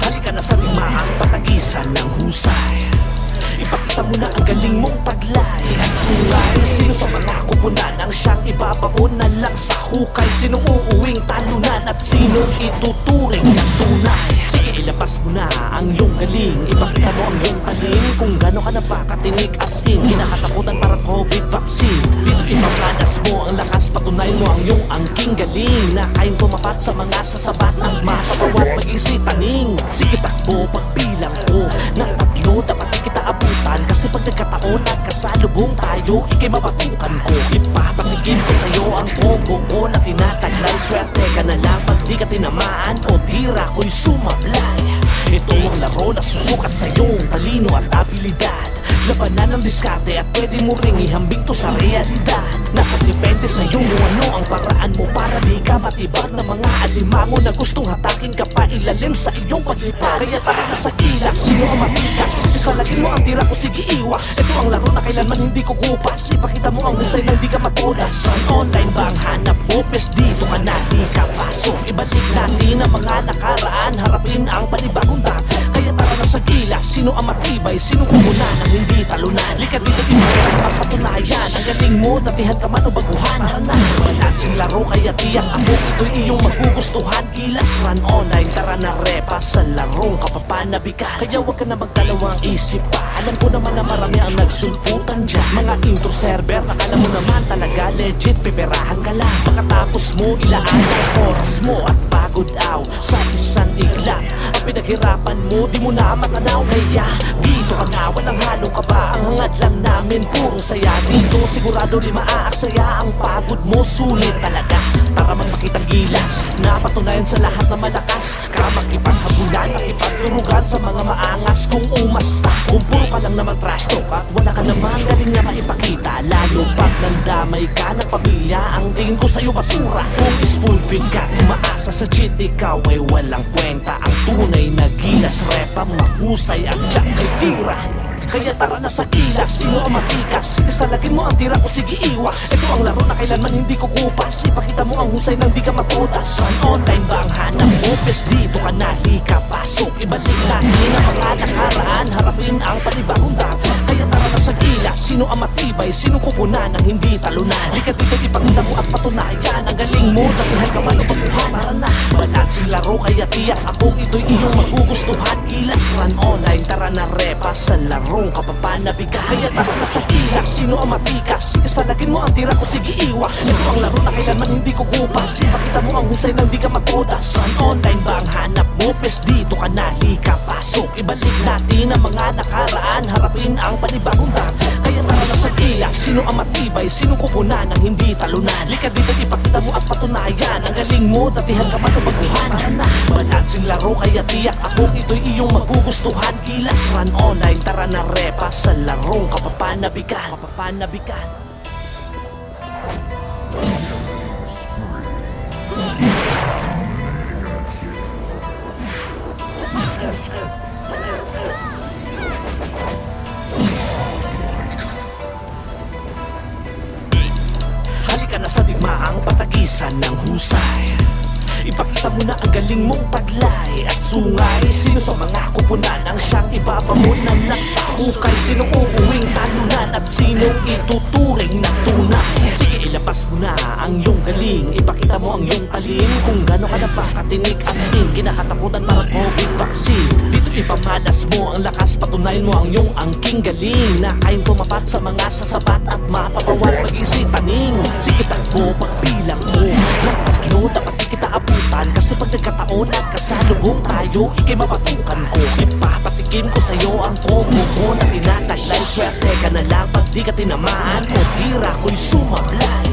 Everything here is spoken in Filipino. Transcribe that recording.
Halika na sa digmaang patagisan ng husay. Ipakita mo na ang galing mong taglay at sungay. Sino sa mga kupunan ang siyang ibabaon na lang sa hukay? Sinong uuwing talunan at sinong ituturing na tunay? Sige, ilabas mo na ang iyong galing. Ipakita mo ang iyong taling kung gano'n ka na ba katinig as in kinakatakutan para COVID vaccine. Dito ipamanas mo ang lakas, patunay mo ang iyong angking galing na kayang tumapat sa mga sasabat at mapapawat maging taning. Sige, takbo pagbilang ko ng tatlo, dapat di kita abutan kasi pag nagkataon at kasalubong tayo, ikay mabatukan ko. Ipapatigim ko sa'yo ang combo ko na tinataglay. Swerte ka na lang pag di ka tinamaan o tira ko'y sumablay. Ito ang laro na susukat sa iyong talino at abilidad. Labanan ng diskarte at pwede mo ring ihambing to sa realidad. Nakadepende sa iyo kung ano ang paraan mo para di ka matibag ng mga alimango na gustong hatakin ka pa ilalim sa iyong paglipad. Kaya tara na sa kilas, sino ang matikas? Isalagin mo ang tira ko, sige iwas. Ito ang laro na kailanman hindi kukupas. Ipakita mo ang husay na hindi ka matulas. Ang online bang hanap mo? Pes dito ka na di ka pasok. Ibalik natin ang mga nakaraan, harapin ang panibagong daan. Kaya tara na sa gilas, sino ang matibay? Sino kumunan ang hindi talunan? Lika dito ipakita ang patunayan. Ang galing mo, datihan ka man o baguhan. Hana, balansing laro kaya tiyak ako ito'y iyong magugustuhan. Gilas run online, tara na repa sa larong kapapanabigan. Kaya wag ka na magdalawang isip pa. Alam ko naman na marami ang nagsulputan dyan. Mga intro server, nakala mo naman talaga legit. Piperahan ka lang, pagkatapos mo ilaan ang oras mo at pagod aw sa isang iglap. Ang pinaghirapan mo, di mo na matanaw. Kaya dito ka na, walang halong kaba. Ang hangad lang namin, puro saya. Dito sigurado di maaaksaya. Ang pagod mo, sulit talaga. Tara magpakitang gilas, napatunayan sa lahat na malakas. Makipaghabulan, makipagturugan sa mga maangas. Kung umasta, kung puro ka lang naman trash talk at wala ka namang galing na maipakita. Lalo pag nandamay ka ng pamilya, ang tingin ko sa'yo basura. Kung spoon feed ka, umaasa sa cheat, ikaw ay walang kwenta. Ang tunay na gilas, repa, mahusay ang jack kay tira. Kaya tara na sa gilas, sino ang matikas? Isalagin mo ang tira ko, sige iwas. Ito ang laro na kailanman hindi kukupas. Ipakita mo ang husay nang di ka matutas. Ang online ba ang hanap mo? Pes dito ka na, di ka pasok. Ibalik natin ang mga nakaraan, harapin ang panibagong daan. Kaya tara na sa gilas, sino ang matibay? Sino kupunan ang hindi talunan? Lika dito ipakita mo at patunayan. Ang galing mo, datihan ka man o baguhan. Tara na, balansing laro kaya tiyak akong ito'y iyong magugustuhan. Gilas run online, tara na repa sa laro kapapanabigan. Kaya tara na sa gilas, sino ang matikas? Isalagin mo ang tira ko, sige iwas. Ito ang laro na kailanman hindi kukupas. Ipakita mo ang husay nang di ka matutas. Ang online ba ang hanap mo? Pes dito ka na, lika pasok. Ibalik natin ang mga nakaraan, harapin ang panibagong daan. Kaya tara na sa gilas, sino ang matibay? Sino kupunan ang hindi talunan? Lika dito ipakita mo at patunayan. Ang galing mo, datihan ka man o baguhan. Hana, balansing laro kaya tiyak akong ito'y iyong magugustuhan. Gilas run online, tara na repa sa larong kapapanabigan. Halika na sa digmaang patagisan ng husay. Ipakita mo na ang galing mong taglay at sungay. Sino sa mga kupunan ang siyang ibabamon na lang sa hukay? Sinong uuwing talunan at sinong ituturing na tunay? Sige, ilabas mo na ang iyong galing. Ipakita mo ang iyong talim kung gano'n ka na ba katinig as in kinakatakutan para COVID vaccine. Dito ipamalas mo ang lakas, patunayan mo ang iyong angking galing na kayang tumapat sa mga sasabat at mapapawat maging taning. Sige, takbo pagbilang mo ng tatlo, dapat di kita abutan kasi pag nagkataon at kasalubong tayo, ikay mabatukan ko. Ipapatikim ko sa'yo ang combo ko na tinataglay. Swerte ka na lang pag di ka tinamaan o tira ko'y sumablay.